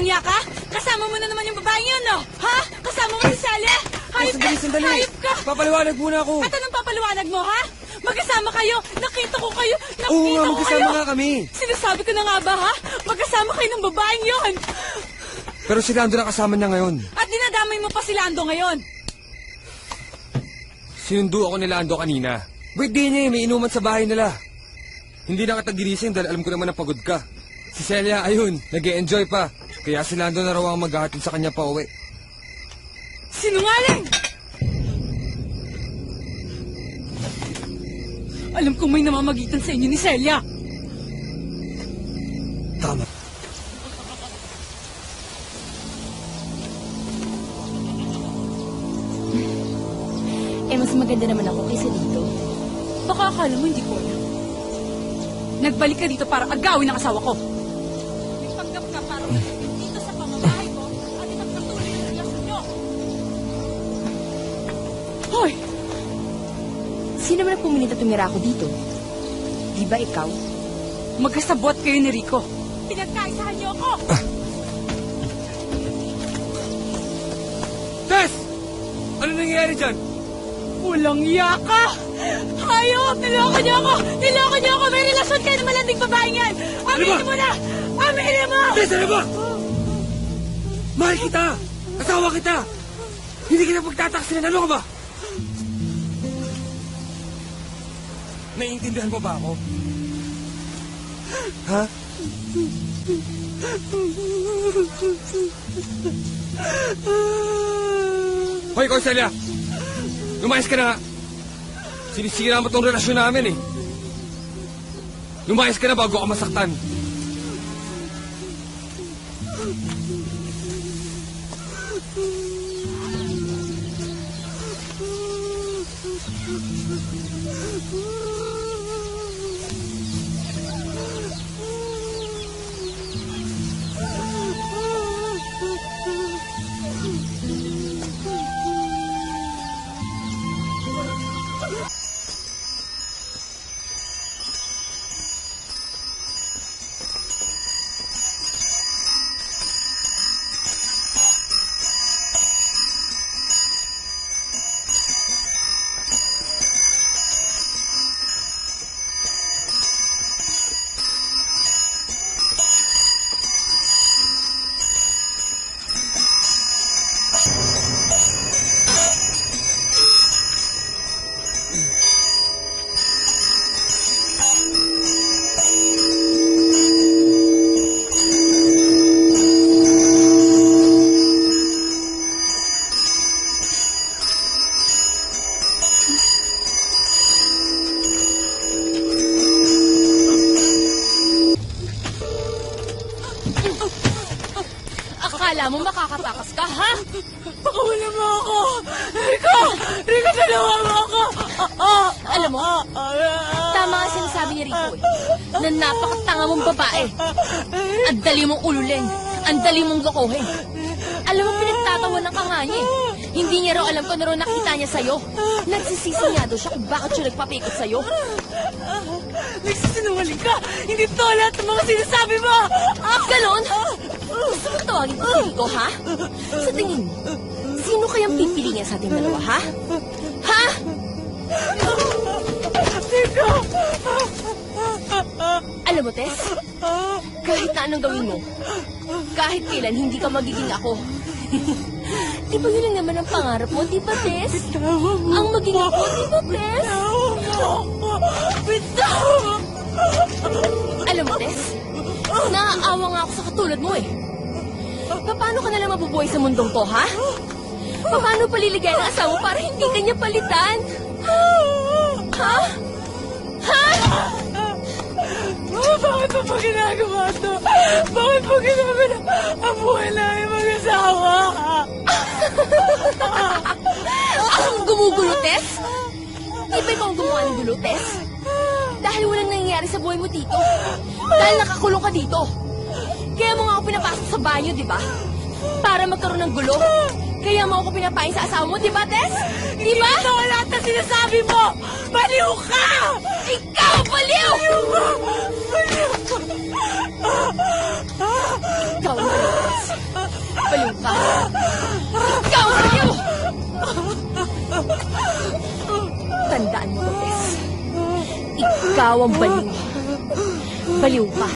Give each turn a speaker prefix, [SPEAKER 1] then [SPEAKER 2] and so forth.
[SPEAKER 1] iya ka? Kasama mo na naman yung babae yun, no? Ha? Kasama mo si Celia? Hayop ka!
[SPEAKER 2] Sandali.
[SPEAKER 1] Hayop ka!
[SPEAKER 2] Papaliwanag muna ako.
[SPEAKER 1] At anong papaliwanag mo, ha? Magkasama kayo! Nakita ko kayo!
[SPEAKER 2] Oo nga,
[SPEAKER 1] Nakita ko
[SPEAKER 2] magkasama
[SPEAKER 1] kayo!
[SPEAKER 2] nga kami.
[SPEAKER 1] Sinasabi ko na nga ba, ha? Magkasama kayo ng babaeng yun!
[SPEAKER 2] Pero si Lando na kasama niya ngayon.
[SPEAKER 1] At dinadamay mo pa si Lando ngayon!
[SPEAKER 2] Sinundo ako ni Lando kanina. Birthday niya may inuman sa bahay nila. Hindi na kita ginising dahil alam ko naman na pagod ka. Si Celia, ayun, nag-e-enjoy pa. Kaya si Lando na raw ang maghahatid sa kanya pa uwi.
[SPEAKER 1] Sinungaling! Alam kong may namamagitan sa inyo ni Celia.
[SPEAKER 2] Tama.
[SPEAKER 3] Mas maganda naman ako kaysa dito.
[SPEAKER 1] Baka akala mo hindi ko alam. Nagbalik ka dito para agawin ang asawa ko. Nagpanggap ka para dito sa pamamahay ko at ipagpatuloy ang relasyon nyo. Hoy!
[SPEAKER 3] Sino man ang pumilit at tumira ako dito? Di ba ikaw?
[SPEAKER 1] Magkasabot kayo ni Rico. Pinagkaisahan niyo ako!
[SPEAKER 2] Tess! Ano nangyayari dyan?
[SPEAKER 1] Walang iya ka! Hayop! Niloko niyo ako! Niloko niyo ako! May relasyon kayo na malanding babaeng yan! Aminin mo na! Aminin mo!
[SPEAKER 2] Tess, ano ba? Mahal kita! Asawa kita! Hindi kita pagtataksilan. Ano ka ba? Naiintindihan mo ba ako? Ha? Hoy, Concelia! Lumayas ka na nga. Sinisira mo tong relasyon namin eh. Lumayas ka na bago ka masaktan.
[SPEAKER 3] Akala mo makakatakas ka, ha?
[SPEAKER 1] Pakawala mo ako! Rico! Rico, tulungan mo ako!
[SPEAKER 3] Alam mo, tama nga sinasabi ni Rico eh, na napakatanga mong babae. Ang dali mong ululin, ang dali mong lokohin. Alam mo, pinagtatawanan ka nga niya eh. Hindi niya raw alam kung ano raw nakita niya sa'yo. Nagsisisi nga daw siya kung bakit siya nagpapikot sa'yo.
[SPEAKER 1] Nagsisinungaling ka! Hindi to lahat ng mga sinasabi mo!
[SPEAKER 3] Ganon? Gusto mo tawagin ko si Rico, ha? Sa tingin mo, sino kayang pipiliin sa ating dalawa, ha? Ha?
[SPEAKER 1] Rico!
[SPEAKER 3] Alam mo, Tess, kahit na anong gawin mo, kahit kailan hindi ka magiging ako. Di ba yun lang naman ang pangarap mo, di ba, Tess? Ang maging ako, di ba, Tess? Alam mo, Tess, naaawa nga ako sa katulad mo eh. Paano ka nalang mabubuhay sa mundong to, ha? Paano paliligayan ang asawa para hindi kanya palitan? Ha? Ha?
[SPEAKER 1] Bakit mo pa ginagawa to? Bakit mo ginagawa ang buhay namin mag-asawa?
[SPEAKER 3] Ang gumugulo, Tess? Di ba ikaw ang gumawa ng gulo, Tess? Dahil walang nangyayari sa buhay mo dito. Dahil nakakulong ka dito. Kaya mo nga ako pinapasok sa banyo, di ba? Para magkaroon ng gulo. Kaya mo ako pinapain sa asawa mo, di ba, Tess? Di ba?
[SPEAKER 1] Ito ang lahat na sinasabi mo! Baliw ka!
[SPEAKER 3] Ikaw, baliw!
[SPEAKER 1] Baliw ka!
[SPEAKER 3] Ikaw, Tess. Baliw ka. Ikaw ang baliw! Tandaan mo, Lopez. Ikaw ang baliw. Baliw ka.